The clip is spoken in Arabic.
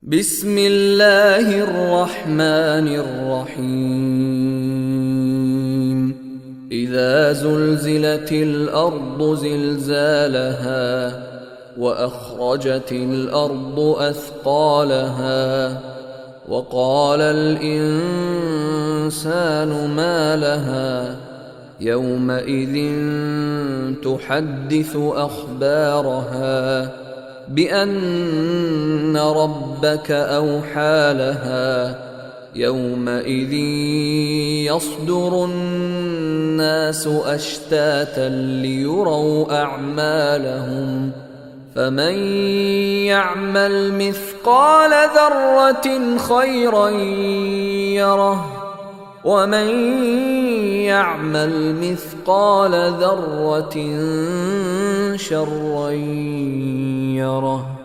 بسم الله الرحمن الرحيم إذا زلزلت الأرض زلزالها وأخرجت الأرض أثقالها وقال الإنسان ما لها يومئذ تحدث أخبارها بأن ربك أوحى لها يومئذ يصدر الناس أشتاتا ليروا أعمالهم فمن يعمل مثقال ذرة خيرا يره ومن يعمل مثقال ذرة شرا يره.